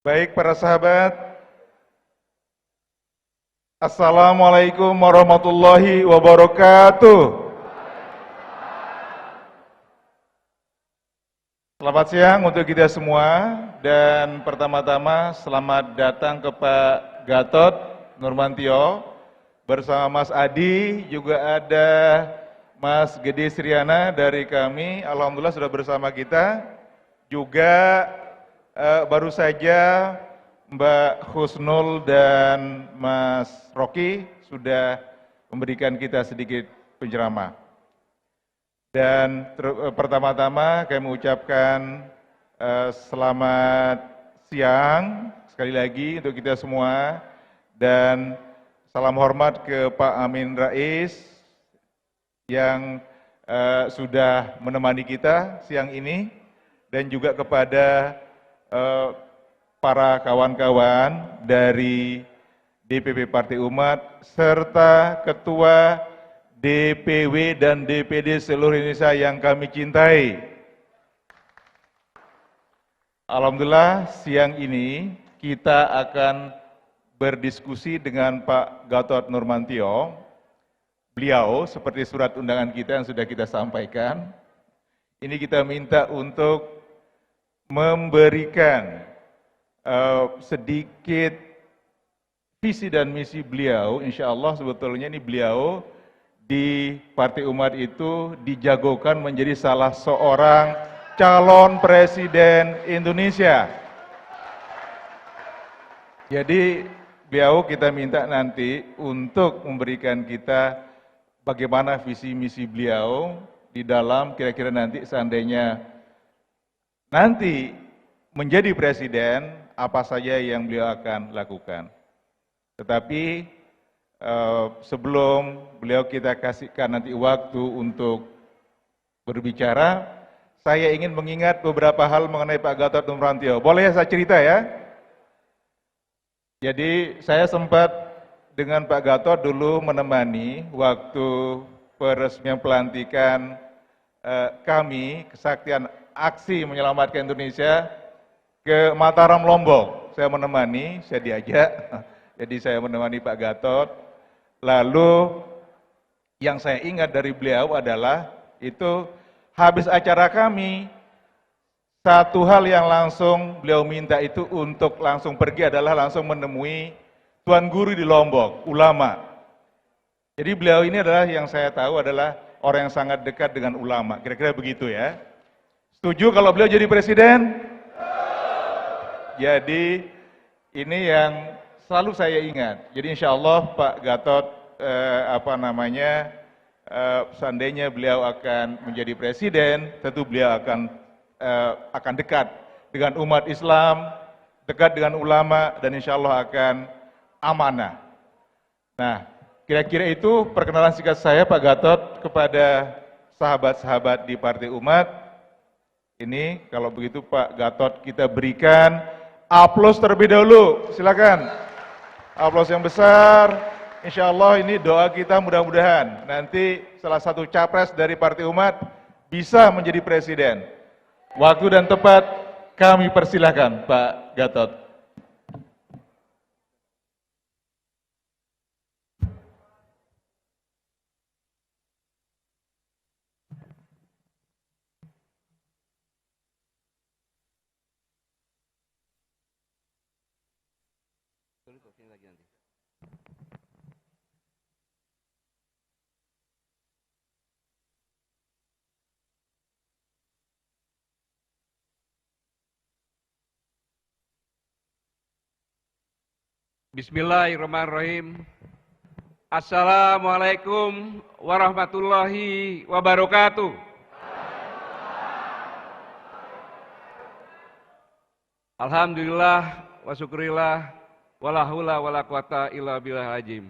Baik para sahabat, Assalamualaikum warahmatullahi wabarakatuh. Selamat siang untuk kita semua, dan pertama-tama selamat datang ke Pak Gatot Nurmantio bersama Mas Adi, juga ada Mas Gede Sriana dari kami. Alhamdulillah sudah bersama kita. Juga baru saja Mbak Husnul dan Mas Rocky sudah memberikan kita sedikit penceramah. Dan pertama-tama kami mengucapkan selamat siang sekali lagi untuk kita semua, dan salam hormat ke Pak Amin Rais yang sudah menemani kita siang ini, dan juga kepada para kawan-kawan dari DPP Partai Umat serta Ketua DPW dan DPD seluruh Indonesia yang kami cintai. Alhamdulillah siang ini kita akan berdiskusi dengan Pak Gatot Nurmantio. Beliau seperti surat undangan kita yang sudah kita sampaikan, ini kita minta untuk memberikan sedikit visi dan misi beliau. Insya Allah sebetulnya ini beliau di Partai Umat itu dijagokan menjadi salah seorang calon presiden Indonesia. Jadi beliau kita minta nanti untuk memberikan kita bagaimana visi misi beliau di dalam kira-kira nanti seandainya nanti menjadi presiden, apa saja yang beliau akan lakukan. Tetapi sebelum beliau kita kasihkan nanti waktu untuk berbicara, saya ingin mengingat beberapa hal mengenai Pak Gatot Nurmantio. Boleh ya saya cerita ya? Jadi saya sempat dengan Pak Gatot dulu menemani waktu peresmian pelantikan kami, Kesaktian Aksi Menyelamatkan Indonesia, ke Mataram, Lombok. Saya menemani, saya diajak, jadi saya menemani Pak Gatot. Lalu yang saya ingat dari beliau adalah itu habis acara kami, satu hal yang langsung beliau minta itu untuk langsung pergi adalah langsung menemui Tuan Guru di Lombok, ulama. Jadi beliau ini adalah yang saya tahu adalah orang yang sangat dekat dengan ulama, kira-kira begitu ya. Setuju kalau beliau jadi presiden? Jadi ini yang selalu saya ingat. Jadi insya Allah Pak Gatot seandainya beliau akan menjadi presiden, tentu beliau akan dekat dengan umat Islam, dekat dengan ulama, dan insya Allah akan amanah. Nah, kira-kira itu perkenalan singkat saya Pak Gatot kepada sahabat-sahabat di Partai Umat. Ini kalau begitu Pak Gatot kita berikan aplaus terlebih dahulu, silakan. Aplaus yang besar. Insya Allah ini doa kita mudah-mudahan nanti salah satu capres dari Partai Umat bisa menjadi presiden. Waktu dan tempat kami persilahkan Pak Gatot. Bismillahirrahmanirrahim. Assalamualaikum warahmatullahi wabarakatuh. Alhamdulillah wa syukurillah wala haula wala quwata illa billahil azim.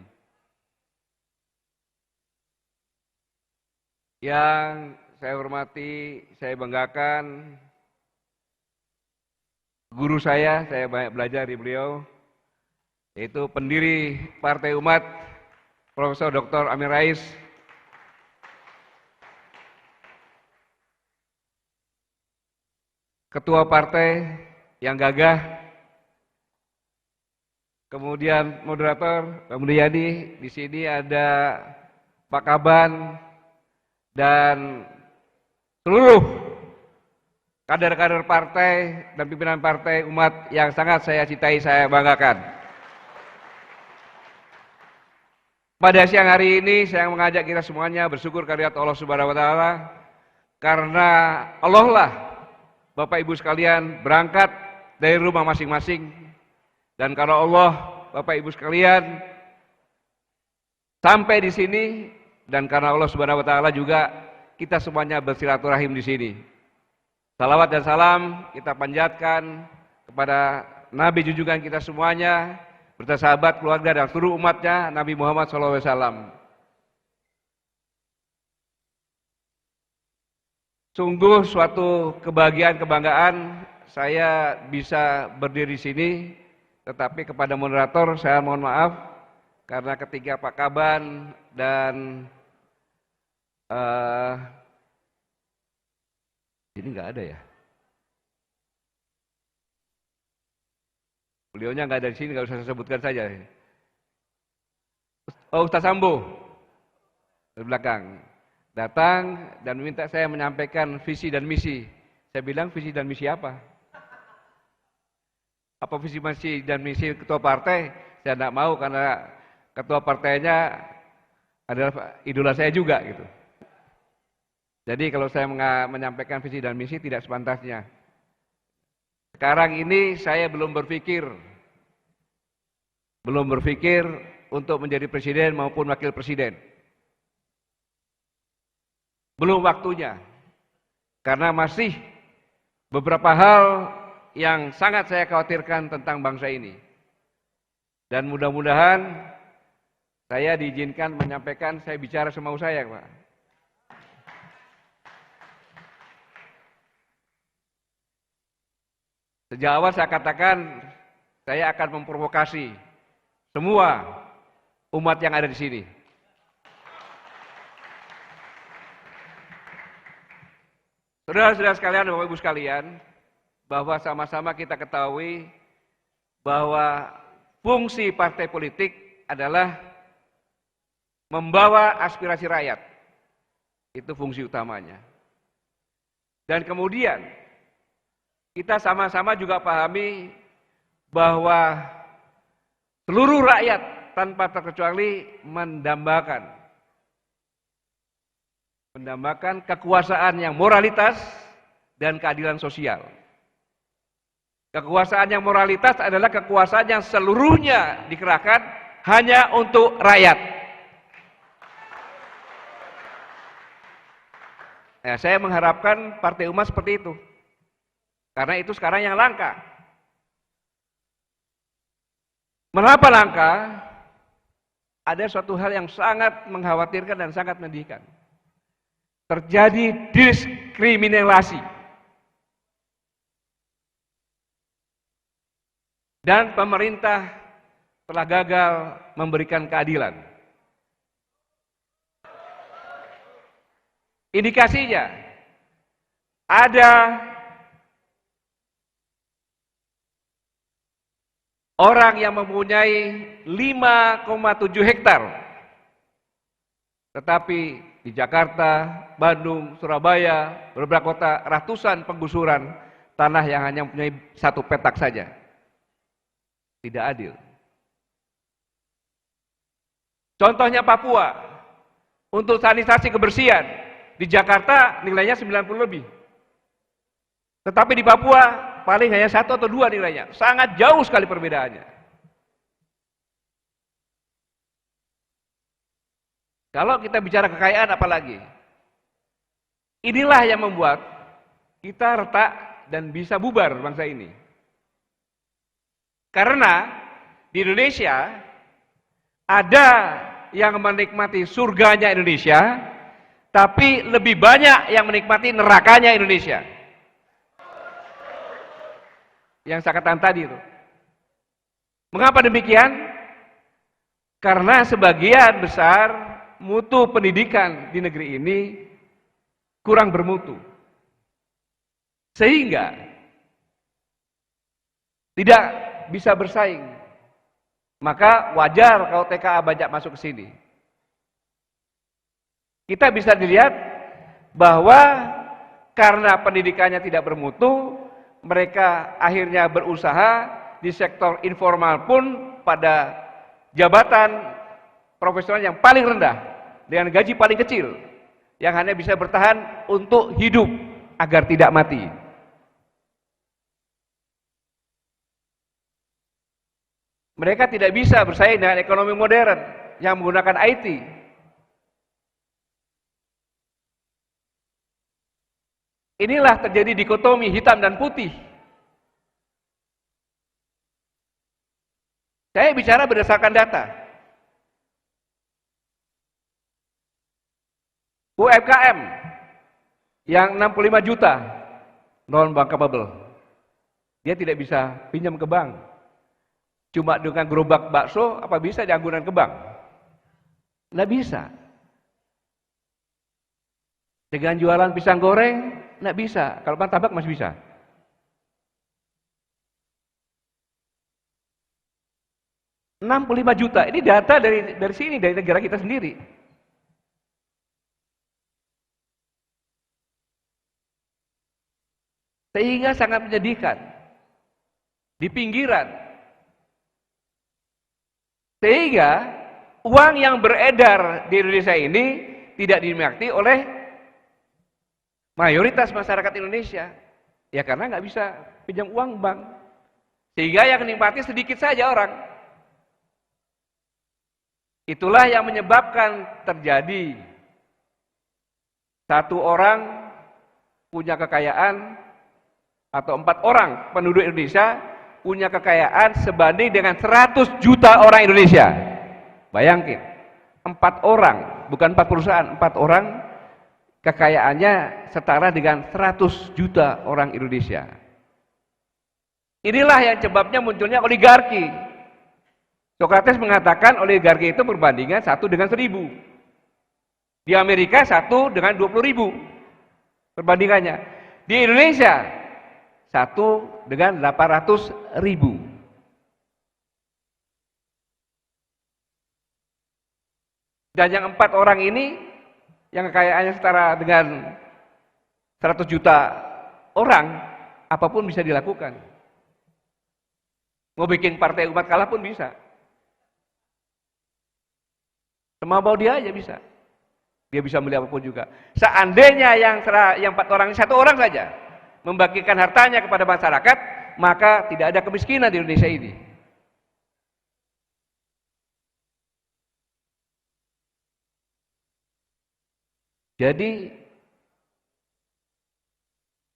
Yang saya hormati, saya banggakan guru saya banyak belajar di beliau, yaitu pendiri Partai Umat, Profesor Dr. Amin Rais. Ketua partai yang gagah, kemudian moderator Pak Mulyadi, di sini ada Pak Kaban, dan seluruh kader-kader partai dan pimpinan partai umat yang sangat saya cintai, saya banggakan. Pada siang hari ini saya mengajak kita semuanya bersyukur kehadirat Allah Subhanahu wa taala, karena Allah lah Bapak Ibu sekalian berangkat dari rumah masing-masing, dan kalau Allah Bapak Ibu sekalian sampai di sini, dan karena Allah Subhanahu wa taala juga kita semuanya bersilaturahim di sini. Salawat dan salam kita panjatkan kepada Nabi junjungan kita semuanya, beserta sahabat, keluarga, dan seluruh umatnya, Nabi Muhammad SAW. Sungguh suatu kebahagiaan, kebanggaan saya bisa berdiri di sini, tetapi kepada moderator saya mohon maaf, karena ketika Pak Kaban dan ini nggak ada ya. Beliaunya nggak ada di sini, nggak usah saya sebutkan saja. Oh, Ustaz Sambo di belakang datang dan minta saya menyampaikan visi dan misi. Saya bilang visi dan misi apa? Apa visi misi dan misi ketua partai? Saya tidak mau karena ketua partainya adalah idola saya juga gitu. Jadi kalau saya menyampaikan visi dan misi tidak sepantasnya. Sekarang ini saya belum berpikir untuk menjadi presiden maupun wakil presiden. Belum waktunya. Karena masih beberapa hal yang sangat saya khawatirkan tentang bangsa ini. Dan mudah-mudahan saya diizinkan menyampaikan, saya bicara semau saya, Pak. Sejak awal saya katakan, saya akan memprovokasi semua umat yang ada di sini. Saudara-saudara sekalian, Bapak Ibu sekalian, bahwa sama-sama kita ketahui bahwa fungsi partai politik adalah membawa aspirasi rakyat. Itu fungsi utamanya. Dan kemudian kita sama-sama juga pahami bahwa seluruh rakyat tanpa terkecuali mendambakan kekuasaan yang moralitas dan keadilan sosial. Kekuasaan yang moralitas adalah kekuasaan yang seluruhnya dikerahkan hanya untuk rakyat. Nah, saya mengharapkan Partai Umat seperti itu. Karena itu sekarang yang langka. Mengapa langka? Ada suatu hal yang sangat mengkhawatirkan dan sangat menyedihkan. Terjadi diskriminasi. Dan pemerintah telah gagal memberikan keadilan. Indikasinya, ada orang yang mempunyai 5,7 hektar, tetapi di Jakarta, Bandung, Surabaya, beberapa kota, ratusan penggusuran tanah yang hanya mempunyai 1 petak saja. Tidak adil. Contohnya Papua, untuk sanitasi kebersihan, di Jakarta nilainya 90 lebih. Tetapi di Papua paling hanya 1 atau 2 nilainya. Sangat jauh sekali perbedaannya. Kalau kita bicara kekayaan apalagi? Inilah yang membuat kita retak dan bisa bubar bangsa ini. Karena di Indonesia ada yang menikmati surganya Indonesia, tapi lebih banyak yang menikmati nerakanya Indonesia. Yang saya katakan tadi itu. Mengapa demikian? Karena sebagian besar mutu pendidikan di negeri ini kurang bermutu. Sehingga tidak bisa bersaing Maka wajar kalau TKA banyak masuk ke sini. Kita bisa dilihat bahwa karena pendidikannya tidak bermutu, mereka akhirnya berusaha di sektor informal pun pada jabatan profesional yang paling rendah dengan gaji paling kecil yang hanya bisa bertahan untuk hidup agar tidak mati. Mereka tidak bisa bersaing dengan ekonomi modern yang menggunakan IT. Inilah terjadi dikotomi hitam dan putih. Saya bicara berdasarkan data. UMKM yang 65 juta non bankable, dia tidak bisa pinjam ke bank. Cuma dengan gerobak bakso, apa bisa dianggunan ke bank? Nggak bisa. Dengan jualan pisang goreng, nggak bisa. Kalau martabak masih bisa. $65 juta, ini data dari sini, dari negara kita sendiri. Sehingga sangat menyedihkan. Di pinggiran. Sehingga uang yang beredar di Indonesia ini tidak dinikmati oleh mayoritas masyarakat Indonesia. Ya karena nggak bisa pinjam uang bank. Sehingga yang menikmati sedikit saja orang. Itulah yang menyebabkan terjadi satu orang punya kekayaan atau 4 orang penduduk Indonesia punya kekayaan sebanding dengan 100 juta orang Indonesia. Bayangin, 4 orang, bukan 4 perusahaan, 4 orang kekayaannya setara dengan 100 juta orang Indonesia. Inilah yang sebabnya munculnya oligarki. Socrates mengatakan oligarki itu perbandingan 1 dengan 1000. Di Amerika 1 dengan 20.000 perbandingannya. Di Indonesia 1 dengan 800.000. Dan yang 4 orang ini yang kekayaannya setara dengan 100 juta orang, apapun bisa dilakukan. Mau bikin partai umat kalah pun bisa. Semau dia aja bisa. Dia bisa beli apapun juga. Seandainya yang 4 orang ini 1 orang saja membagikan hartanya kepada masyarakat, maka tidak ada kemiskinan di Indonesia ini. Jadi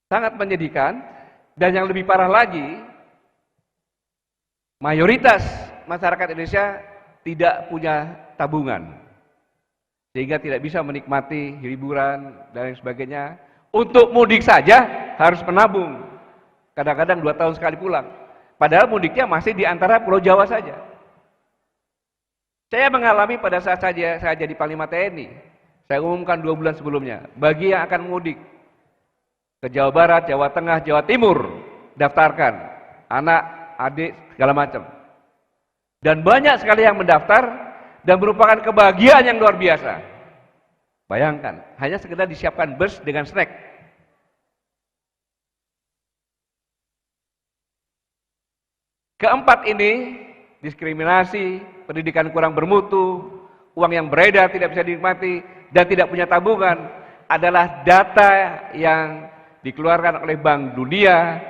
sangat menyedihkan, dan yang lebih parah lagi, mayoritas masyarakat Indonesia tidak punya tabungan, sehingga tidak bisa menikmati hiburan dan lain sebagainya. Untuk mudik saja harus menabung, kadang-kadang 2 tahun sekali pulang, padahal mudiknya masih di antara Pulau Jawa saja. Saya mengalami pada saat saya jadi Panglima TNI, saya umumkan 2 bulan sebelumnya, bagi yang akan mudik ke Jawa Barat, Jawa Tengah, Jawa Timur, daftarkan anak, adik, segala macam. Dan banyak sekali yang mendaftar dan merupakan kebahagiaan yang luar biasa. Bayangkan, hanya sekedar disiapkan bus dengan snack. Keempat ini, diskriminasi, pendidikan kurang bermutu, uang yang beredar tidak bisa dinikmati, dan tidak punya tabungan, adalah data yang dikeluarkan oleh Bank Dunia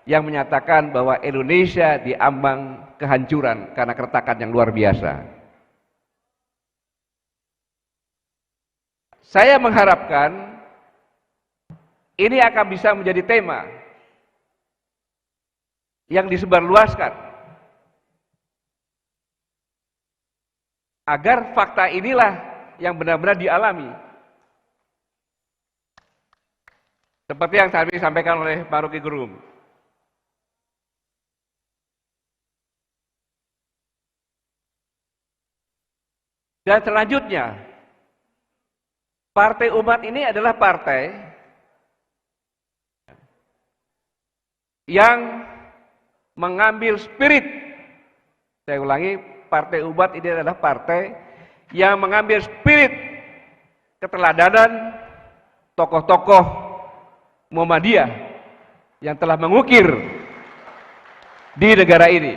yang menyatakan bahwa Indonesia diambang kehancuran karena keretakan yang luar biasa. Saya mengharapkan ini akan bisa menjadi tema yang disebarluaskan agar fakta inilah yang benar-benar dialami. Seperti yang tadi disampaikan oleh Pak Rocky Gerung. Dan selanjutnya, Partai Umat ini adalah partai yang mengambil spirit, saya ulangi, Partai Umat ini adalah partai yang mengambil spirit keteladanan tokoh-tokoh Muhammadiyah yang telah mengukir di negara ini.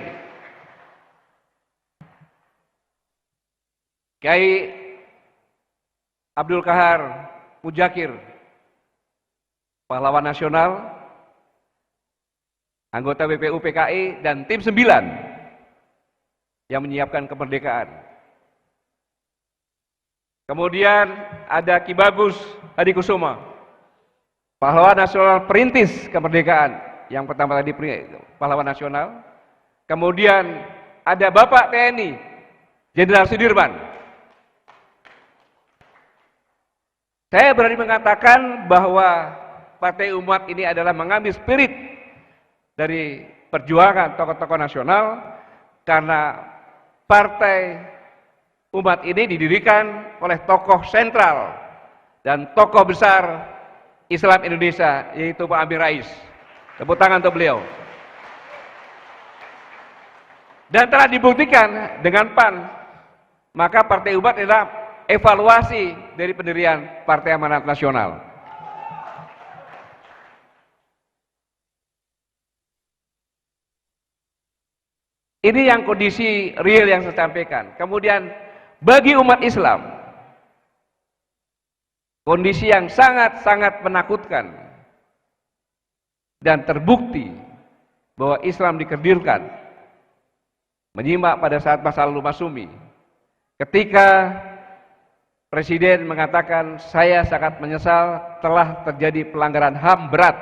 Kiai Abdul Qahar Muzakir, pahlawan nasional, anggota BPU PKI, dan tim 9 yang menyiapkan kemerdekaan. Kemudian ada Ki Bagus Hadikusuma, pahlawan nasional perintis kemerdekaan, yang pertama tadi pahlawan nasional. Kemudian ada Bapak TNI Jenderal Sudirman. Saya berani mengatakan bahwa Partai Umat ini adalah mengambil spirit dari perjuangan tokoh-tokoh nasional, karena Partai Umat ini didirikan oleh tokoh sentral dan tokoh besar Islam Indonesia, yaitu Pak Amin Rais. Tepuk tangan untuk beliau. Dan telah dibuktikan dengan PAN, maka Partai Umat adalah evaluasi dari pendirian Partai Amanat Nasional. Ini yang kondisi real yang saya sampaikan. Kemudian bagi umat Islam, kondisi yang sangat-sangat menakutkan dan terbukti bahwa Islam dikerdilkan, menyimak pada saat masa lalu Masyumi, ketika Presiden mengatakan, saya sangat menyesal telah terjadi pelanggaran HAM berat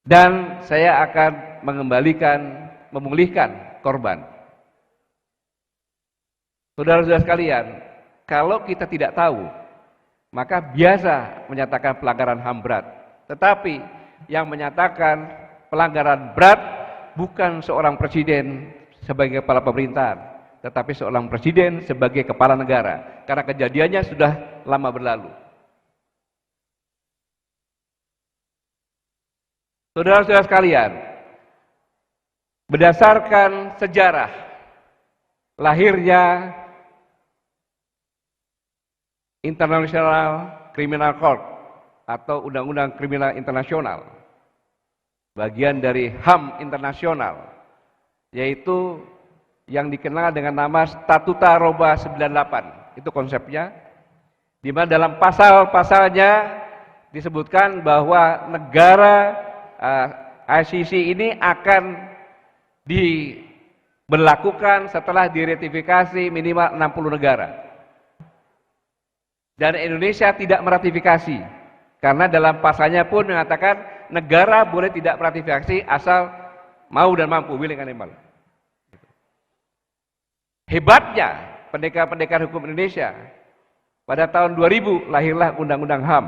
dan saya akan memulihkan korban. Saudara-saudara sekalian, kalau kita tidak tahu, maka biasa menyatakan pelanggaran HAM berat. Tetapi yang menyatakan pelanggaran berat bukan seorang presiden sebagai kepala pemerintahan, tetapi seorang presiden sebagai kepala negara, karena kejadiannya sudah lama berlalu. Saudara-saudara sekalian, berdasarkan sejarah lahirnya International Criminal Court atau Undang-Undang Kriminal Internasional, bagian dari HAM internasional, yaitu yang dikenal dengan nama Statuta Roma 98. Itu konsepnya, di mana dalam pasal-pasalnya disebutkan bahwa negara ICC ini akan diberlakukan setelah diratifikasi minimal 60 negara. Dan Indonesia tidak meratifikasi, karena dalam pasalnya pun mengatakan negara boleh tidak meratifikasi asal mau dan mampu, willing and able. Hebatnya pendekar-pendekar hukum Indonesia, pada tahun 2000 lahirlah Undang-Undang HAM.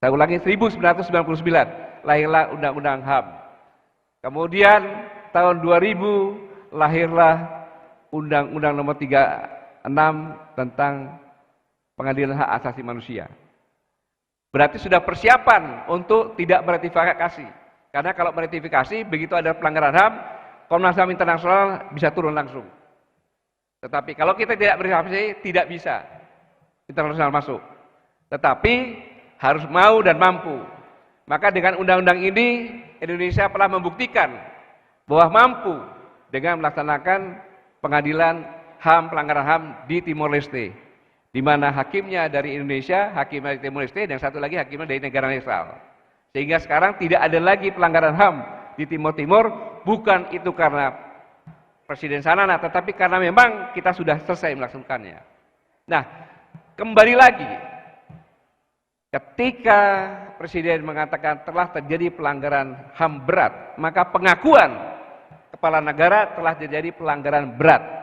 Saya ulangi, 1999 lahirlah Undang-Undang HAM. Kemudian tahun 2000 lahirlah Undang-Undang Nomor 36 tentang Pengadilan Hak Asasi Manusia. Berarti sudah persiapan untuk tidak meratifikasi. Karena kalau meratifikasi, begitu ada pelanggaran HAM, Komnas HAM internasional bisa turun langsung. Tetapi kalau kita tidak meratifikasi, tidak bisa internasional masuk. Tetapi harus mau dan mampu. Maka dengan undang-undang ini, Indonesia telah membuktikan bahwa mampu dengan melaksanakan pengadilan HAM, pelanggaran HAM di Timor Leste, di mana hakimnya dari Indonesia, hakimnya dari Timor Leste, dan satu lagi hakimnya dari negara Israel. Sehingga sekarang tidak ada lagi pelanggaran HAM di Timur-Timur, bukan itu karena Presiden Sanana, tetapi karena memang kita sudah selesai melaksanakannya. Nah, kembali lagi, ketika Presiden mengatakan telah terjadi pelanggaran HAM berat, maka pengakuan kepala negara telah terjadi pelanggaran berat.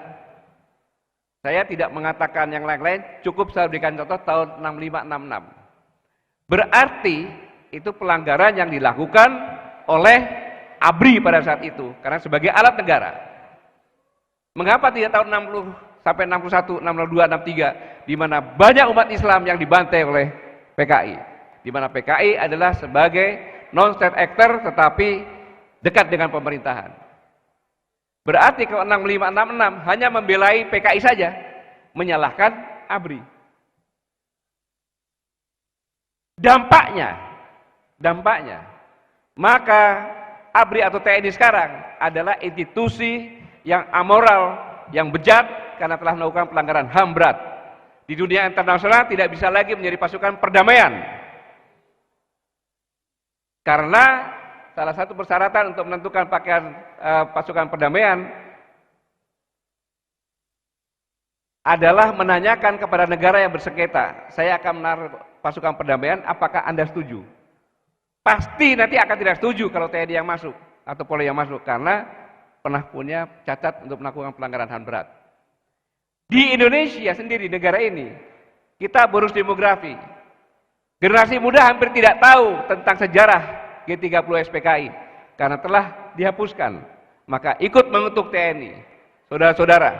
Saya tidak mengatakan yang lain-lain, cukup saya berikan contoh tahun 65-66. Berarti itu pelanggaran yang dilakukan oleh ABRI pada saat itu, karena sebagai alat negara. Mengapa tidak tahun 60 sampai 61, 62, 63, di mana banyak umat Islam yang dibantai oleh PKI, di mana PKI adalah sebagai non-state actor tetapi dekat dengan pemerintahan. Berarti kalau 6566 hanya membelai PKI saja, menyalahkan ABRI. Dampaknya, maka ABRI atau TNI sekarang adalah institusi yang amoral, yang bejat karena telah melakukan pelanggaran HAM berat. Di dunia internasional tidak bisa lagi menjadi pasukan perdamaian. Karena salah satu persyaratan untuk menentukan pasukan perdamaian adalah menanyakan kepada negara yang bersengketa, saya akan menaruh pasukan perdamaian, apakah Anda setuju? Pasti nanti akan tidak setuju kalau TNI yang masuk atau Polri yang masuk, karena pernah punya cacat untuk melakukan pelanggaran HAM berat. Di Indonesia sendiri, negara ini, kita boros demografi. Generasi muda hampir tidak tahu tentang sejarah G30 SPKI karena telah dihapuskan. Maka ikut mengutuk TNI. Saudara-saudara,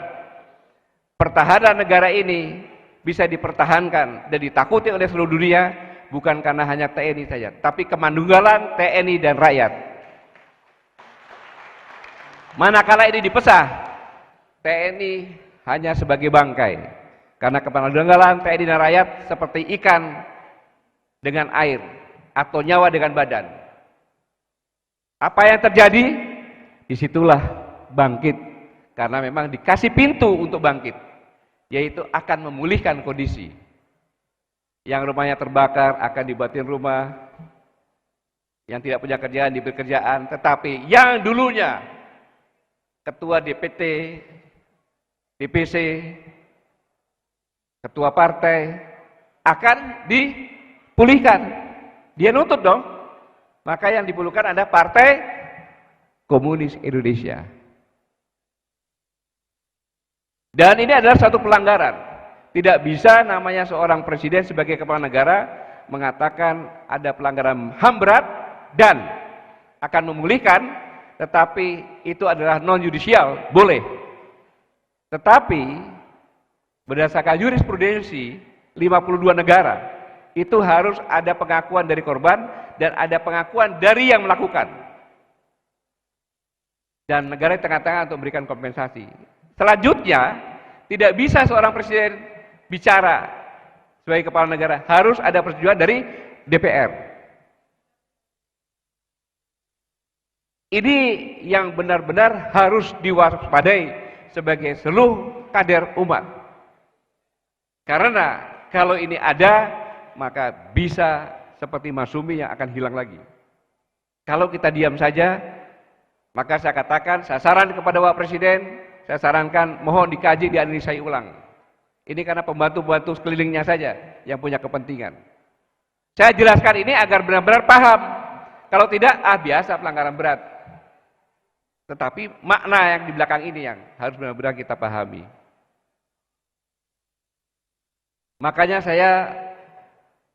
pertahanan negara ini bisa dipertahankan dan ditakuti oleh seluruh dunia bukan karena hanya TNI saja, tapi kemandunggalan TNI dan rakyat. Manakala ini dipesah, TNI hanya sebagai bangkai, karena kemandunggalan TNI dan rakyat seperti ikan dengan air atau nyawa dengan badan. Apa yang terjadi? Disitulah bangkit, karena memang dikasih pintu untuk bangkit, yaitu akan memulihkan kondisi. Yang rumahnya terbakar akan dibuatin rumah, yang tidak punya kerjaan diberi kerjaan, tetapi yang dulunya ketua DPT, DPC, ketua partai akan dipulihkan. Dia nuntut dong. Maka yang dipulihkan ada Partai Komunis Indonesia. Dan ini adalah satu pelanggaran. Tidak bisa namanya seorang presiden sebagai kepala negara mengatakan ada pelanggaran HAM berat dan akan memulihkan, tetapi itu adalah non-judicial, boleh. Tetapi berdasarkan jurisprudensi 52 negara, itu harus ada pengakuan dari korban dan ada pengakuan dari yang melakukan. Dan negara di tengah-tengah untuk memberikan kompensasi. Selanjutnya, tidak bisa seorang presiden bicara sebagai kepala negara, harus ada persetujuan dari DPR. Ini yang benar-benar harus diwaspadai sebagai seluruh kader umat. Karena kalau ini ada, maka bisa seperti Masyumi yang akan hilang lagi. Kalau kita diam saja, maka saya katakan, saya saran kepada Bapak Presiden, saya sarankan mohon dikaji, dianalisai ulang. Ini karena pembantu-pembantu sekelilingnya saja yang punya kepentingan. Saya jelaskan ini agar benar-benar paham. Kalau tidak, biasa pelanggaran berat. Tetapi makna yang di belakang ini yang harus benar-benar kita pahami. Makanya saya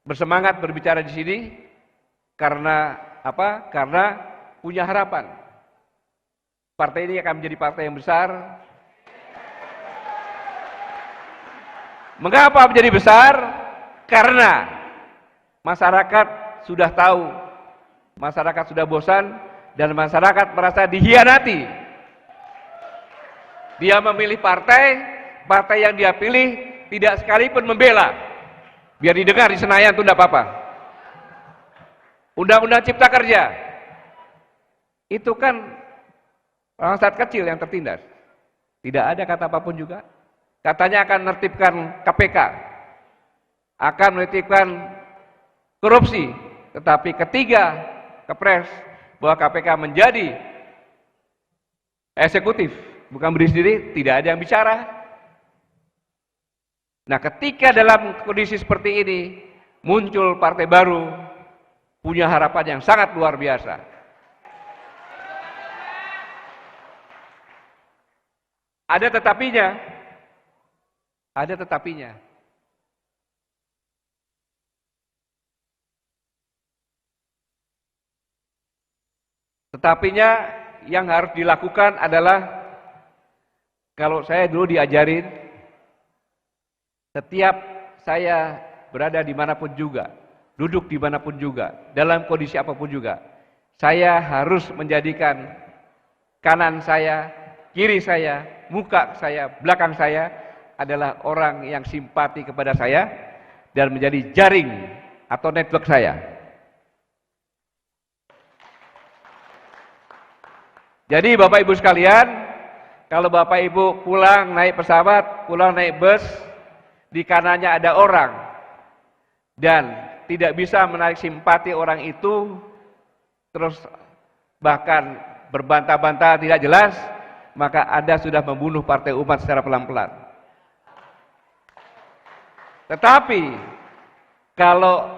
bersemangat berbicara di sini karena apa? Karena punya harapan. Partai ini akan menjadi partai yang besar. Mengapa menjadi besar? Karena masyarakat sudah tahu, masyarakat sudah bosan, dan masyarakat merasa dihianati. Dia memilih partai yang dia pilih tidak sekalipun membela. Biar didengar di Senayan itu tidak apa-apa. Undang-undang Cipta Kerja itu kan orang saat kecil yang tertindas. Tidak ada kata apapun juga. Katanya akan menertibkan KPK, akan menertibkan korupsi. Tetapi ketiga kepres bahwa KPK menjadi eksekutif, bukan berdiri sendiri, tidak ada yang bicara. Nah, ketika dalam kondisi seperti ini muncul partai baru, punya harapan yang sangat luar biasa. Ada tetapinya. Ada tetapinya. Tetapinya yang harus dilakukan adalah, kalau saya dulu diajarin, setiap saya berada dimanapun juga, duduk dimanapun juga, dalam kondisi apapun juga, saya harus menjadikan kanan saya kiri saya, muka saya, belakang saya adalah orang yang simpati kepada saya dan menjadi jaring atau network saya. Jadi Bapak Ibu sekalian, kalau Bapak Ibu pulang naik pesawat, pulang naik bus, di kanannya ada orang dan tidak bisa menarik simpati orang itu, terus bahkan berbantah-bantah tidak jelas, maka Anda sudah membunuh Partai Umat secara pelan-pelan. Tetapi kalau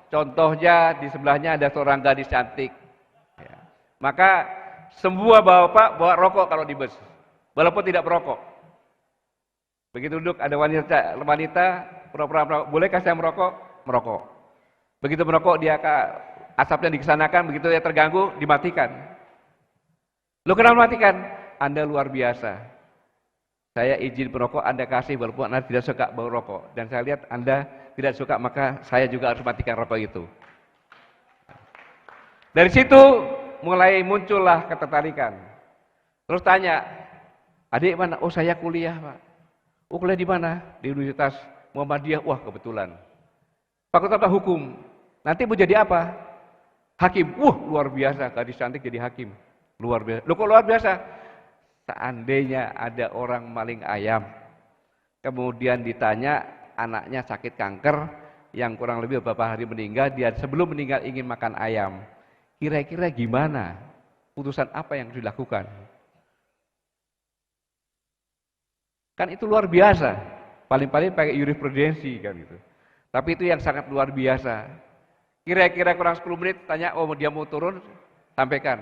contohnya di sebelahnya ada seorang gadis cantik, ya, maka semua bapak bawa rokok kalau di bus, walaupun tidak merokok. Begitu duduk ada wanita pura-pura merokok, bolehkah saya merokok? Merokok. Begitu merokok dia asapnya dikesanakan, begitu dia terganggu dimatikan. Lo kenapa matikan? Anda luar biasa. Saya izin merokok, Anda kasih walaupun Anda tidak suka bau rokok. Dan saya lihat Anda tidak suka, maka saya juga harus matikan rokok itu. Dari situ mulai muncullah ketertarikan. Terus tanya, adik mana? Oh saya kuliah Pak. Oh kuliah di mana? Di Universitas Muhammadiyah. Wah kebetulan. Fakultas Hukum. Nanti mau jadi apa? Hakim. Wah luar biasa, gadis cantik jadi hakim. Luar biasa. Loh kok luar biasa? Seandainya ada orang maling ayam, kemudian ditanya anaknya sakit kanker, yang kurang lebih beberapa hari meninggal, dia sebelum meninggal ingin makan ayam. Kira-kira gimana? Putusan apa yang dilakukan? Kan itu luar biasa. Paling-paling pakai jurisprudensi kan gitu. Tapi itu yang sangat luar biasa. Kira-kira kurang 10 menit tanya, oh dia mau turun, sampaikan.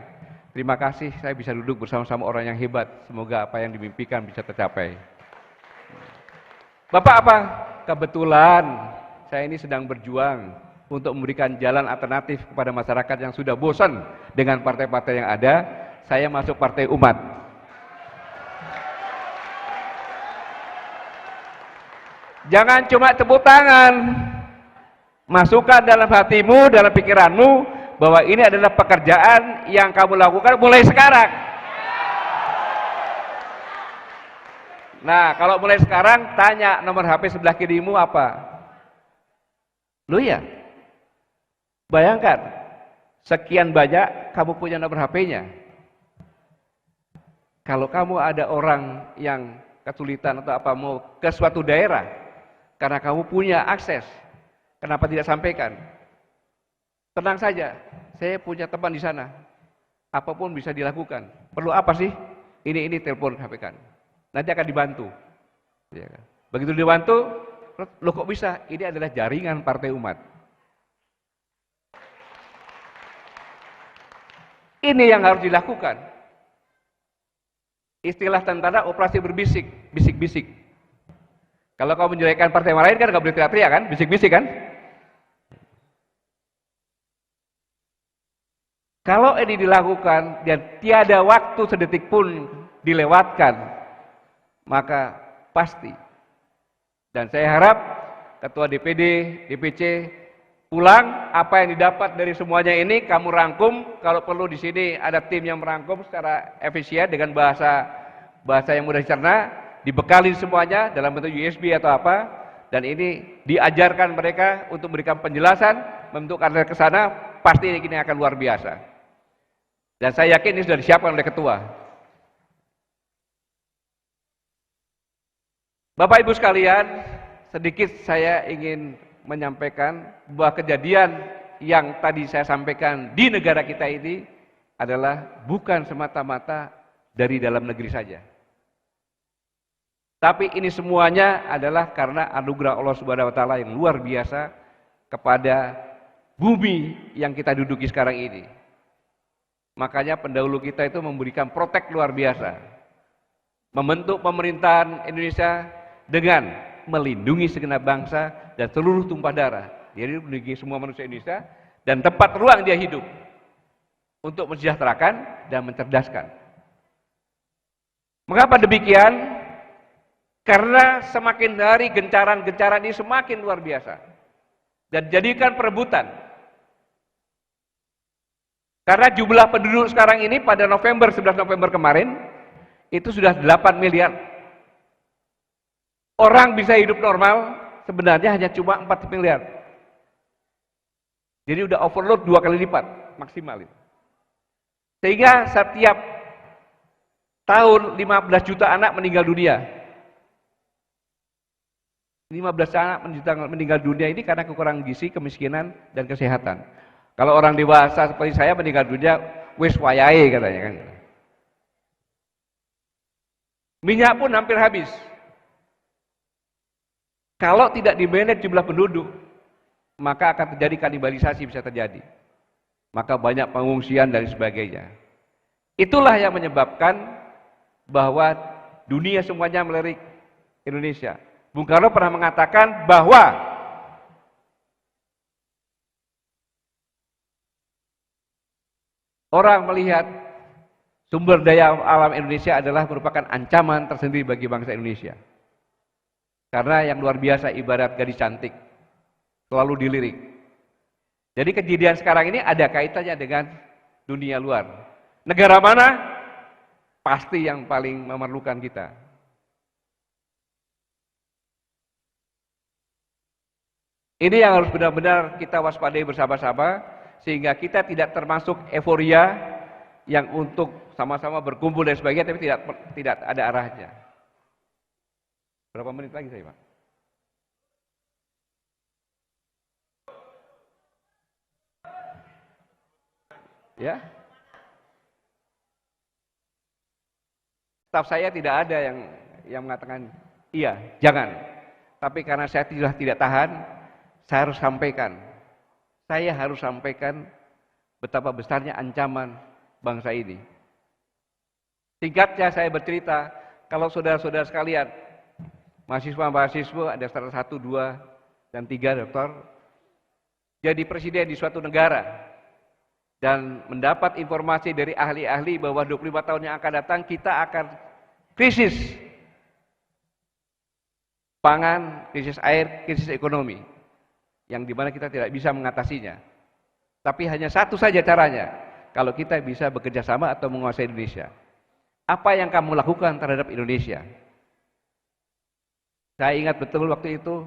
Terima kasih saya bisa duduk bersama-sama orang yang hebat. Semoga apa yang dimimpikan bisa tercapai. Bapak apa? Kebetulan saya ini sedang berjuang untuk memberikan jalan alternatif kepada masyarakat yang sudah bosan dengan partai-partai yang ada. Saya masuk Partai Umat. Jangan cuma tepuk tangan. Masukkan dalam hatimu, dalam pikiranmu bahwa ini adalah pekerjaan yang kamu lakukan mulai sekarang. Nah, kalau mulai sekarang tanya nomor HP sebelah kirimu apa? Lu ya? Bayangkan, sekian banyak kamu punya nomor HP-nya. Kalau kamu ada orang yang kesulitan atau apa mau ke suatu daerah, karena kamu punya akses, kenapa tidak sampaikan? Tenang saja, saya punya teman di sana. Apapun bisa dilakukan. Perlu apa sih? Ini telepon sampaikan. Nanti akan dibantu. Begitu dibantu, loh kok bisa? Ini adalah jaringan Partai Umat. Ini yang harus dilakukan. Istilah tentara operasi berbisik, bisik-bisik. Kalau kau menjelekkan partai lain kan nggak boleh teriak-teriak kan, bisik-bisik kan? Kalau ini dilakukan dan tiada waktu sedetik pun dilewatkan, maka pasti. Dan saya harap Ketua DPD, DPC pulang apa yang didapat dari semuanya ini kamu rangkum. Kalau perlu di sini ada tim yang merangkum secara efisien dengan bahasa yang mudah dicerna. Dibekali semuanya dalam bentuk USB atau apa, dan ini diajarkan mereka untuk memberikan penjelasan, membentuk kader ke sana, pasti ini akan luar biasa. Dan saya yakin ini sudah disiapkan oleh ketua. Bapak Ibu sekalian, sedikit saya ingin menyampaikan bahwa kejadian yang tadi saya sampaikan di negara kita ini adalah bukan semata-mata dari dalam negeri saja. Tapi ini semuanya adalah karena anugerah Allah Subhanahu wa taala yang luar biasa kepada bumi yang kita duduki sekarang ini. Makanya pendahulu kita itu memberikan protek luar biasa. Membentuk pemerintahan Indonesia dengan melindungi segenap bangsa dan seluruh tumpah darah. Jadi melindungi semua manusia Indonesia dan tempat ruang dia hidup untuk mensejahterakan dan mencerdaskan. Mengapa demikian? Karena semakin hari gencaran-gencaran ini semakin luar biasa. Dan jadikan perebutan. Karena jumlah penduduk sekarang ini pada 11 November kemarin, itu sudah 8 miliar. Orang bisa hidup normal, sebenarnya hanya cuma 4 miliar. Jadi udah overload 2 kali lipat maksimal itu. Sehingga setiap tahun 15 juta anak meninggal dunia. 15 anak meninggal dunia ini karena kekurangan gizi, kemiskinan, dan kesehatan. Kalau orang dewasa seperti saya meninggal dunia, wis wayahe katanya kan. Minyak pun hampir habis. Kalau tidak di-manage jumlah penduduk, maka akan terjadi kanibalisasi, bisa terjadi. Maka banyak pengungsian dan sebagainya. Itulah yang menyebabkan bahwa dunia semuanya melirik Indonesia. Bung Karno pernah mengatakan bahwa orang melihat sumber daya alam Indonesia adalah merupakan ancaman tersendiri bagi bangsa Indonesia. Karena yang luar biasa ibarat gadis cantik, selalu dilirik. Jadi kejadian sekarang ini ada kaitannya dengan dunia luar. Negara mana? Pasti yang paling memerlukan kita. Ini yang harus benar-benar kita waspadai bersama-sama, sehingga kita tidak termasuk euforia yang untuk sama-sama berkumpul dan sebagainya, tapi tidak ada arahnya. Berapa menit lagi saya, Pak? Ya. Staf saya tidak ada yang mengatakan iya, jangan. Tapi karena saya tidak tahan, saya harus sampaikan. Saya harus sampaikan betapa besarnya ancaman bangsa ini. Singkatnya saya bercerita, kalau saudara-saudara sekalian, mahasiswa-mahasiswa ada 1, 2, dan 3 doktor, jadi presiden di suatu negara, dan mendapat informasi dari ahli-ahli bahwa 25 tahun yang akan datang kita akan krisis pangan, krisis air, krisis ekonomi, yang dimana kita tidak bisa mengatasinya. Tapi hanya satu saja caranya, kalau kita bisa bekerja sama atau menguasai Indonesia. Apa yang kamu lakukan terhadap Indonesia? Saya ingat betul waktu itu,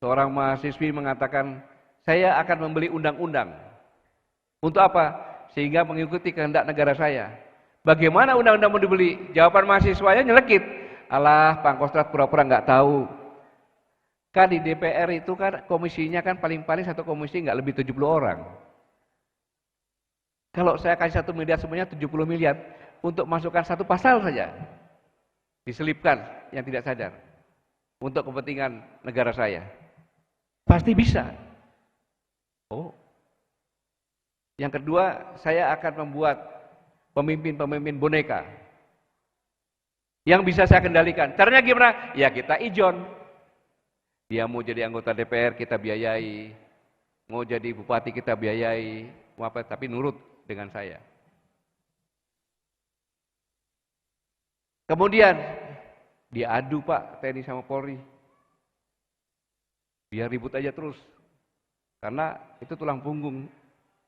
seorang mahasiswi mengatakan, saya akan membeli undang-undang. Untuk apa? Sehingga mengikuti kehendak negara saya. Bagaimana undang-undang mau dibeli? Jawaban mahasiswanya nyelekit. Alah, Pangkostrat pura-pura nggak tahu. Kan di DPR itu kan komisinya kan paling-paling satu komisi nggak lebih 70 orang. Kalau saya kasih 1 miliar semuanya 70 miliar untuk masukkan satu pasal saja. Diselipkan yang tidak sadar. Untuk kepentingan negara saya. Pasti bisa. Oh. Yang kedua, saya akan membuat pemimpin-pemimpin boneka. Yang bisa saya kendalikan. Caranya gimana? Ya kita ijon. Dia mau jadi anggota DPR kita biayai, mau jadi bupati kita biayai, mau apa, tapi nurut dengan saya. Kemudian diadu Pak TNI sama Polri, biar ribut aja terus, karena itu tulang punggung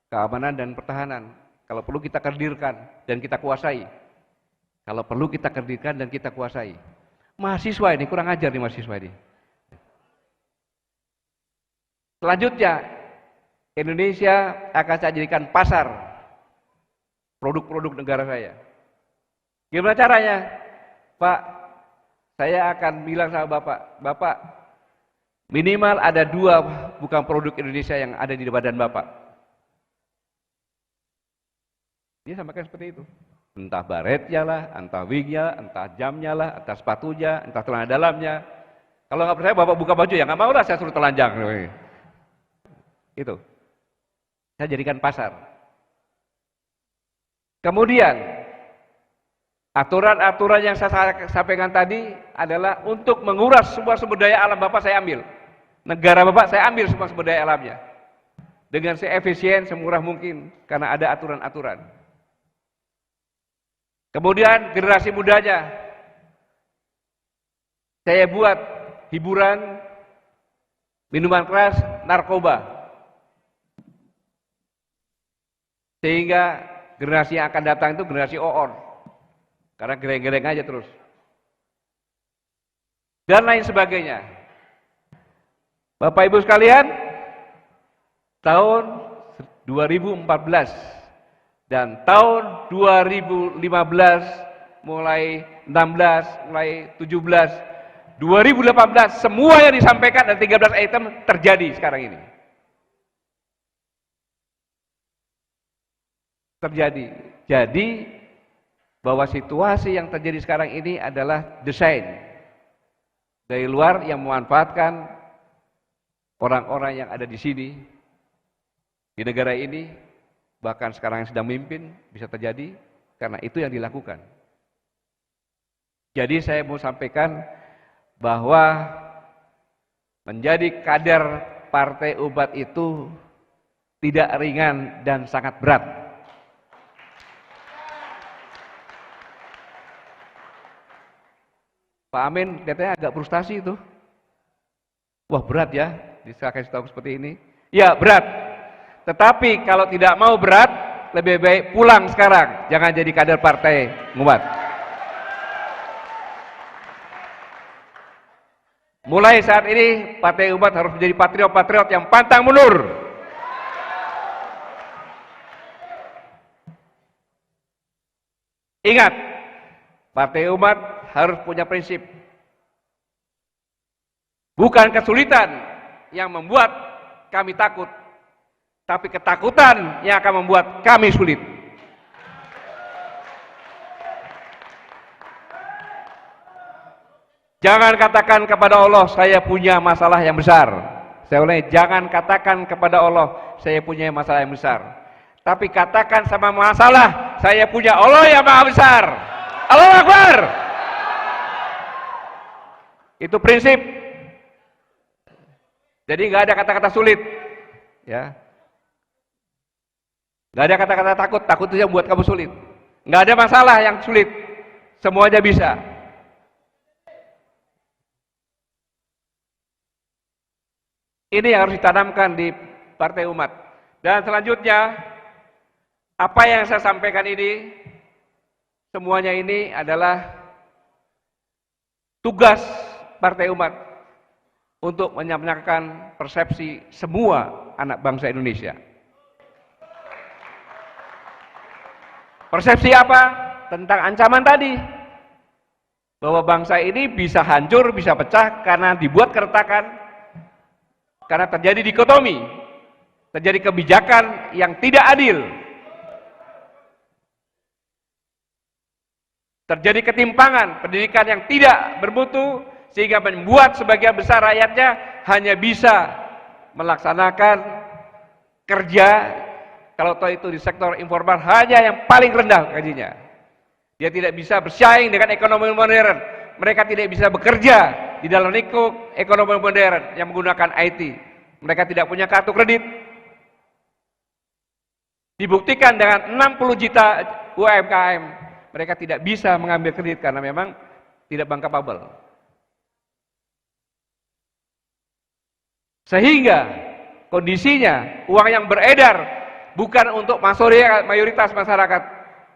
keamanan dan pertahanan. Kalau perlu kita kerdirkan dan kita kuasai. Kalau perlu kita kerdirkan dan kita kuasai. Mahasiswa ini kurang ajar nih mahasiswa ini. Selanjutnya, Indonesia akan saya jadikan pasar produk-produk negara saya. Gimana caranya? Pak, saya akan bilang sama Bapak, Bapak, minimal ada 2 bukan produk Indonesia yang ada di badan Bapak. Dia sampaikan seperti itu. Entah baretnya lah, entah wignya, entah jamnya lah, entah sepatunya, entah celana dalamnya. Kalau nggak percaya Bapak buka baju, ya nggak mau lah saya suruh telanjang. Itu. Saya jadikan pasar. Kemudian, aturan-aturan yang saya sampaikan tadi adalah untuk menguras semua sumber daya alam Bapak saya ambil. Negara Bapak saya ambil semua sumber daya alamnya. Dengan seefisien, semurah mungkin, karena ada aturan-aturan. Kemudian generasi mudanya, saya buat hiburan, minuman keras, narkoba. Sehingga generasi yang akan datang itu generasi OON. Karena geleng-geleng aja terus. Dan lain sebagainya. Bapak Ibu sekalian, tahun 2014 dan tahun 2015 mulai 16, mulai 17, 2018 semua yang disampaikan dan 13 item terjadi sekarang ini. Terjadi. Jadi bahwa situasi yang terjadi sekarang ini adalah desain dari luar yang memanfaatkan orang-orang yang ada di sini, di negara ini, bahkan sekarang yang sedang memimpin, bisa terjadi karena itu yang dilakukan. Jadi saya mau sampaikan bahwa menjadi kader Partai Umat itu tidak ringan dan sangat berat. Pak Amin katanya agak frustasi itu. Wah berat ya, saya kasih tahu seperti ini. Ya berat, tetapi kalau tidak mau berat, lebih baik pulang sekarang. Jangan jadi kader Partai Umat. Mulai saat ini Partai Umat harus menjadi patriot-patriot yang pantang mundur. Ingat, Partai Umat harus punya prinsip. Bukan kesulitan yang membuat kami takut, tapi ketakutan yang akan membuat kami sulit. Jangan katakan kepada Allah, saya punya masalah yang besar. Saya ulangi, jangan katakan kepada Allah, saya punya masalah yang besar. Tapi katakan sama masalah, saya punya Allah yang maha besar. Allahu Akbar. Itu prinsip. Jadi nggak ada kata-kata sulit, ya. Nggak ada kata-kata takut, takut itu yang buat kamu sulit. Nggak ada masalah yang sulit, semuanya bisa. Ini yang harus ditanamkan di Partai Umat. Dan selanjutnya, apa yang saya sampaikan ini, semuanya ini adalah tugas Partai Umat untuk menyampaikan persepsi semua anak bangsa Indonesia. Persepsi apa? Tentang ancaman tadi. Bahwa bangsa ini bisa hancur, bisa pecah karena dibuat keretakan, karena terjadi dikotomi, terjadi kebijakan yang tidak adil, terjadi ketimpangan, pendidikan yang tidak bermutu, sehingga membuat sebagian besar rakyatnya hanya bisa melaksanakan kerja, kalau toh itu di sektor informal, hanya yang paling rendah gajinya. Dia tidak bisa bersaing dengan ekonomi modern. Mereka tidak bisa bekerja di dalam lingkup ekonomi modern yang menggunakan IT. Mereka tidak punya kartu kredit. Dibuktikan dengan 60 juta UMKM, mereka tidak bisa mengambil kredit karena memang tidak bankable. Sehingga kondisinya uang yang beredar bukan untuk mayoritas masyarakat,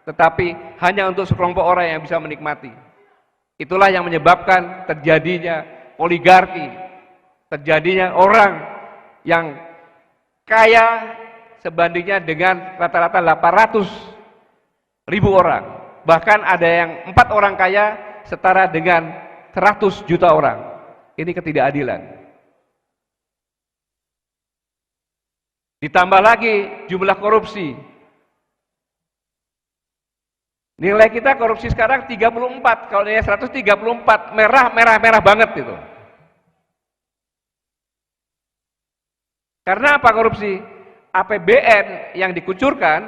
tetapi hanya untuk sekelompok orang yang bisa menikmati. Itulah yang menyebabkan terjadinya oligarki, terjadinya orang yang kaya sebandingnya dengan rata-rata 800.000 orang. Bahkan ada yang 4 orang kaya setara dengan 100 juta orang. Ini ketidakadilan. Ditambah lagi jumlah korupsi. Nilai kita korupsi sekarang 34, kalau nilai 134, merah banget itu. Karena apa korupsi? APBN yang dikucurkan,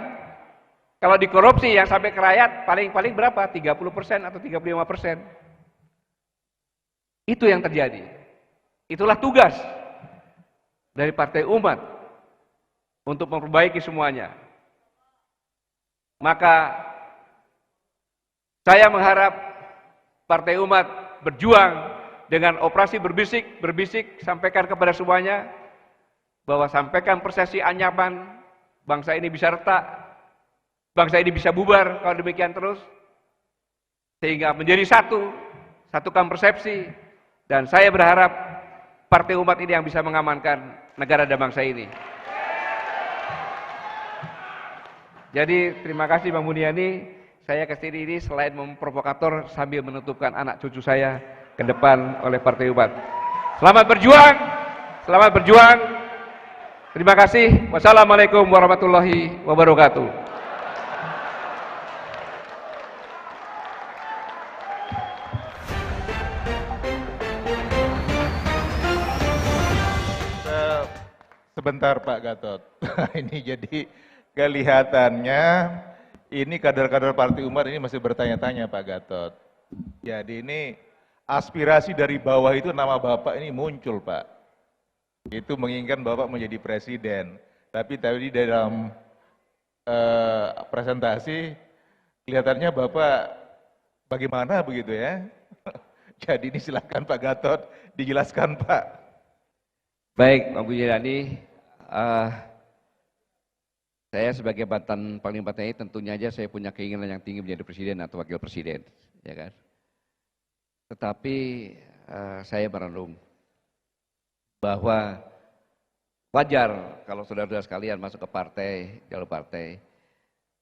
kalau dikorupsi yang sampai ke rakyat paling berapa? 30% atau 35%. Itu yang terjadi. Itulah tugas dari Partai Umat untuk memperbaiki semuanya. Maka saya mengharap Partai Umat berjuang dengan operasi berbisik, sampaikan kepada semuanya bahwa sampaikan persepsi anyaman bangsa ini bisa retak, bangsa ini bisa bubar kalau demikian terus, sehingga menjadi satukan persepsi, dan saya berharap Partai Umat ini yang bisa mengamankan negara dan bangsa ini. Jadi terima kasih Bang Buniani, saya kesini ini selain memprovokator sambil menentukan anak cucu saya ke depan oleh Partai Umat. Selamat berjuang, selamat berjuang. Terima kasih. Wassalamualaikum warahmatullahi wabarakatuh. Sebentar Pak Gatot, ini jadi kelihatannya ini kader-kader Partai Umat ini masih bertanya-tanya Pak Gatot. Jadi ini aspirasi dari bawah itu nama Bapak ini muncul Pak. Itu menginginkan Bapak menjadi presiden. Tapi tadi dalam presentasi kelihatannya Bapak bagaimana begitu ya. Jadi ini silakan Pak Gatot dijelaskan Pak. Baik, Bang Buniani, saya sebagai mantan Panglima TNI tentunya aja saya punya keinginan yang tinggi menjadi presiden atau wakil presiden, ya kan. Tetapi saya merenung bahwa wajar kalau saudara-saudara sekalian masuk ke partai, jalur partai,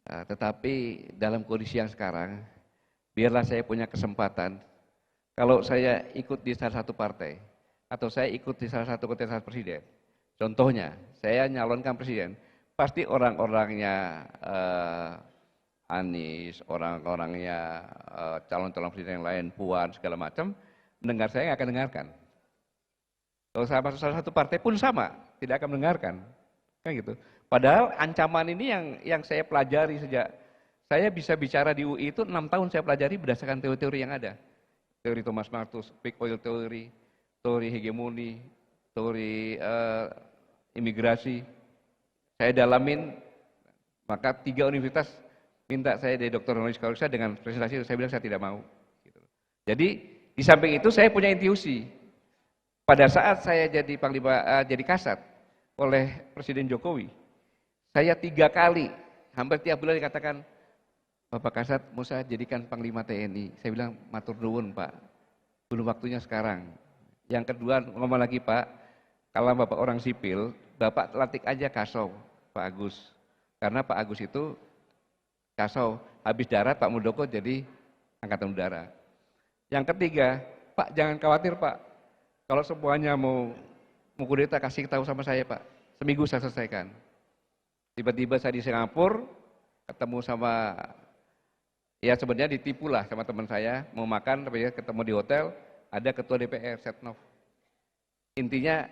tetapi dalam kondisi yang sekarang, biarlah saya punya kesempatan, kalau saya ikut di salah satu partai, atau saya ikut di salah satu kontestasi presiden, contohnya saya nyalonkan presiden, pasti orang-orangnya Anies, orang-orangnya calon-calon presiden yang lain, Puan, segala macam, mendengar saya nggak akan dengarkan. Kalau saya masuk salah satu partai pun sama, tidak akan mendengarkan, kan gitu. Padahal ancaman ini yang saya pelajari sejak saya bisa bicara di UI itu 6 tahun saya pelajari berdasarkan teori-teori yang ada, teori Thomas Malthus, Big Oil Theory, teori hegemoni, teori imigrasi. Saya dalamin, maka 3 universitas minta saya dari Dr. honoris causa dengan presentasi, saya bilang saya tidak mau. Jadi di samping itu saya punya intuisi. Pada saat saya jadi Panglima, jadi Kasat oleh Presiden Jokowi, saya 3 kali, hampir tiap bulan dikatakan, Bapak Kasat mau saya jadikan Panglima TNI. Saya bilang, matur nuwun Pak, belum waktunya sekarang. Yang kedua ngomong lagi Pak, kalau Bapak orang sipil, Bapak lantik aja Kasau, Pak Agus. Karena Pak Agus itu Kasau, habis darat Pak Muldoko jadi Angkatan Udara. Yang ketiga, Pak jangan khawatir Pak, kalau semuanya mau kudeta kasih tahu sama saya Pak, seminggu saya selesaikan. Tiba-tiba saya di Singapura, ketemu sama, ya sebenarnya ditipu lah sama teman saya, mau makan, tapi ketemu di hotel, ada ketua DPR, Setnov. Intinya,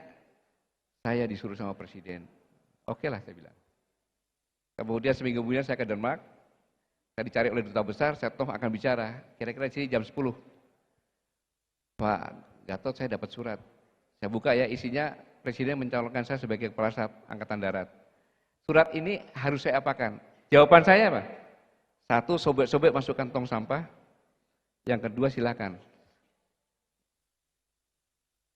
saya disuruh sama presiden. Oke lah saya bilang. Kemudian seminggu kemudian saya ke Denmark, saya dicari oleh duta besar, Setnov akan bicara, kira-kira di sini jam 10. Pak Gatot, saya dapat surat. Saya buka ya, isinya presiden mencalonkan saya sebagai Kepala Staf Angkatan Darat. Surat ini harus saya apakan? Jawaban saya apa? 1, sobek-sobek masukkan tong sampah. Yang kedua, silakan.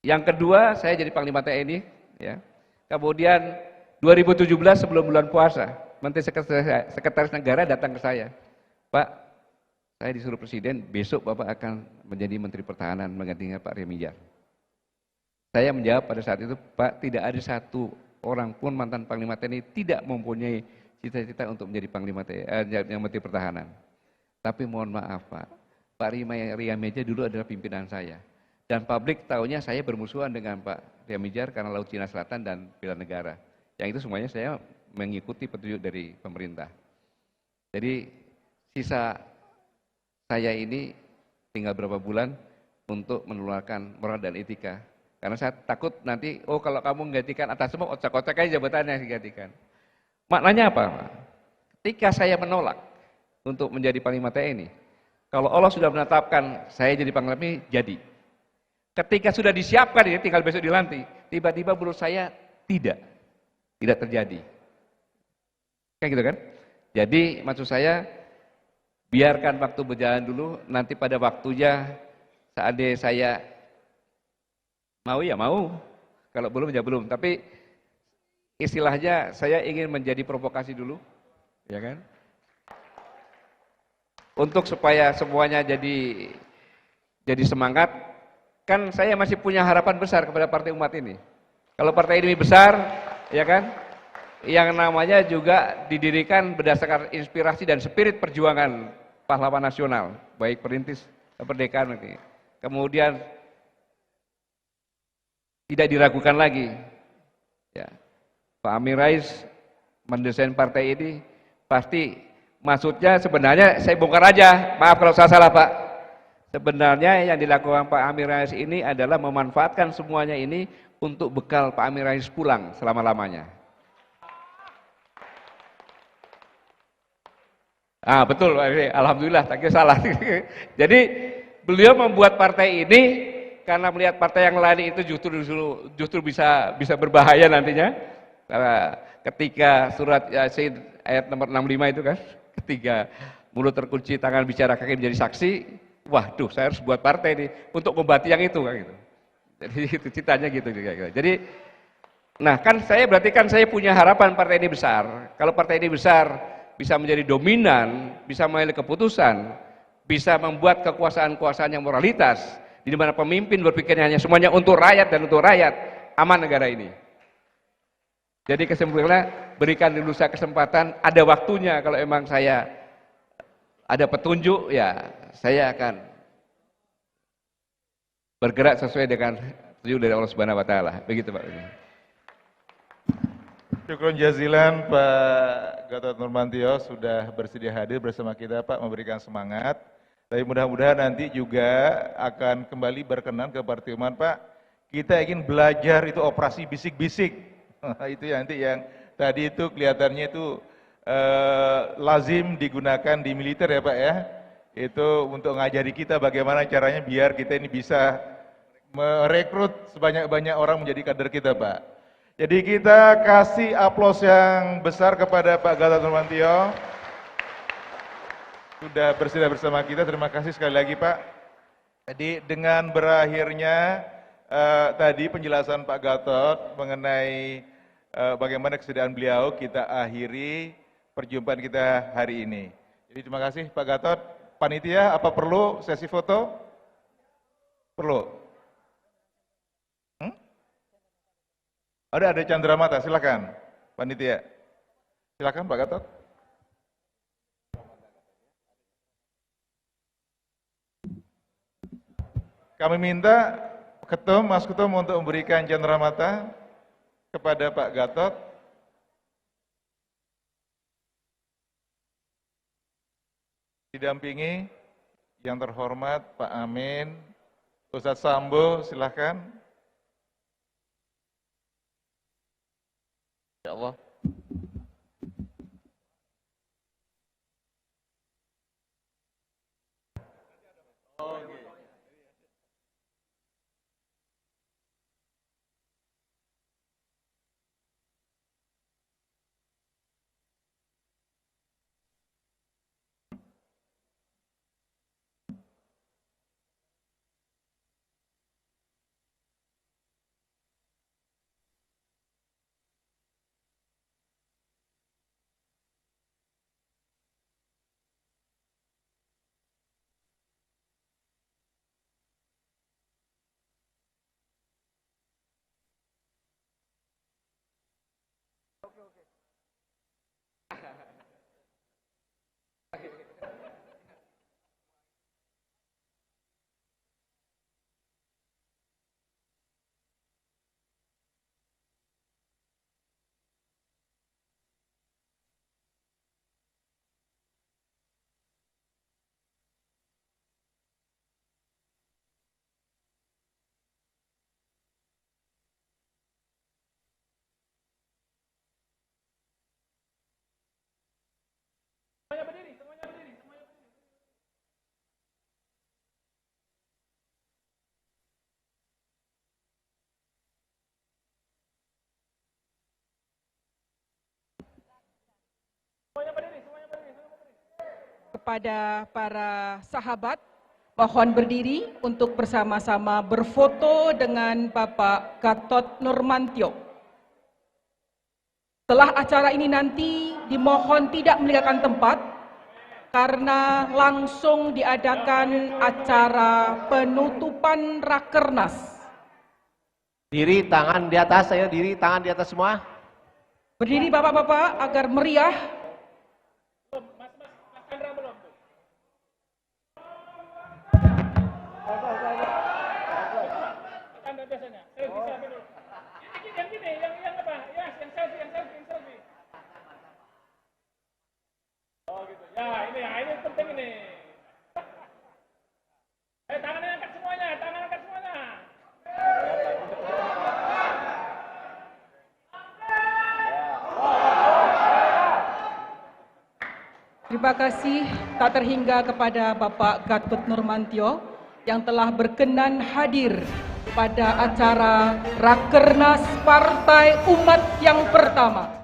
Yang kedua, saya jadi Panglima TNI. Ya. Kemudian 2017 sebelum bulan puasa, Menteri Sekretaris Negara datang ke saya. Pak, saya disuruh presiden, besok Bapak akan menjadi Menteri Pertahanan menggantikan Pak Remijar. Saya menjawab pada saat itu, Pak, tidak ada satu orang pun mantan Panglima TNI tidak mempunyai cita-cita untuk menjadi Panglima TNI, Menteri Pertahanan. Tapi mohon maaf Pak, Pak Remijar dulu adalah pimpinan saya. Dan publik tahunya saya bermusuhan dengan Pak Remijar karena Laut Cina Selatan dan bela negara. Yang itu semuanya saya mengikuti petunjuk dari pemerintah. Jadi sisa saya ini tinggal berapa bulan untuk menularkan moral dan etika. Karena saya takut nanti, oh kalau kamu menggantikan atas semua, ocak-ocak aja jabatannya digantikan. Maknanya apa? Ketika saya menolak untuk menjadi Panglima TNI, kalau Allah sudah menetapkan saya jadi Panglima TNI, jadi. Ketika sudah disiapkan ini, tinggal besok dilantik, tiba-tiba menurut saya tidak terjadi. Kayak gitu kan? Jadi maksud saya, biarkan waktu berjalan dulu, nanti pada waktunya seandainya saya mau ya mau, kalau belum ya belum. Tapi istilahnya saya ingin menjadi provokasi dulu, ya kan? untuk supaya semuanya jadi semangat, kan saya masih punya harapan besar kepada Partai Umat ini. Kalau partai ini besar, ya kan, yang namanya juga didirikan berdasarkan inspirasi dan spirit perjuangan pahlawan nasional, baik perintis kemerdekaan nanti. Kemudian tidak diragukan lagi, ya, Pak Amin Rais mendesain partai ini pasti maksudnya sebenarnya saya bongkar aja, maaf kalau saya salah Pak. Sebenarnya yang dilakukan Pak Amin Rais ini adalah memanfaatkan semuanya ini untuk bekal Pak Amin Rais pulang selama-lamanya. Ah betul, alhamdulillah, tak kira salah. Jadi beliau membuat partai ini karena melihat partai yang lain itu justru bisa berbahaya nantinya. Ketika surat Yasin ayat nomor 65 itu kan, ketika mulut terkunci, tangan bicara, kaki menjadi saksi, waduh, saya harus buat partai ini untuk membati yang itu kan gitu. Jadi itu citanya gitu. Jadi, nah kan berarti saya punya harapan partai ini besar. Kalau partai ini besar, bisa menjadi dominan, bisa mengambil keputusan, bisa membuat kekuasaan-kekuasaan yang moralitas, di mana pemimpin berpikirnya hanya semuanya untuk rakyat dan untuk rakyat, aman negara ini. Jadi kesimpulannya, berikan dulu saya kesempatan, ada waktunya kalau emang saya ada petunjuk, ya saya akan bergerak sesuai dengan petunjuk dari Allah Subhanahu wa taala. Begitu Pak. Syukron jazilan Pak Gatot Nurmantio sudah bersedia hadir bersama kita Pak, memberikan semangat. Tapi mudah-mudahan nanti juga akan kembali berkenan ke Partai Umat Pak. Kita ingin belajar itu operasi bisik-bisik. Itu nanti yang tadi itu kelihatannya itu lazim digunakan di militer ya Pak ya. Itu untuk ngajari kita bagaimana caranya biar kita ini bisa merekrut sebanyak-banyak orang menjadi kader kita Pak. Jadi kita kasih aplaus yang besar kepada Pak Gatot Nurmantio. Sudah bersedia bersama kita, terima kasih sekali lagi Pak. Jadi dengan berakhirnya tadi penjelasan Pak Gatot mengenai bagaimana kesediaan beliau, kita akhiri perjumpaan kita hari ini. Jadi terima kasih Pak Gatot. Panitia, apa perlu sesi foto? Perlu? Ada candra mata, silakan. Panitia, silakan Pak Gatot. Kami minta Mas Ketum untuk memberikan candra mata kepada Pak Gatot. Didampingi yang terhormat Pak Amin, Ustadz Sambo, silakan. Ya Allah. Kepada para sahabat, mohon berdiri untuk bersama-sama berfoto dengan Bapak Gatot Nurmantio. Setelah acara ini nanti dimohon tidak meninggalkan tempat karena langsung diadakan acara penutupan Rakernas. Diri, tangan di atas, ayo diri, tangan di atas semua. Berdiri Bapak-bapak agar meriah. Ini penting ini. Tangannya angkat semuanya, tangan angkat semuanya. Terima kasih tak terhingga kepada Bapak Gatot Nurmantio yang telah berkenan hadir pada acara Rakernas Partai Umat yang pertama.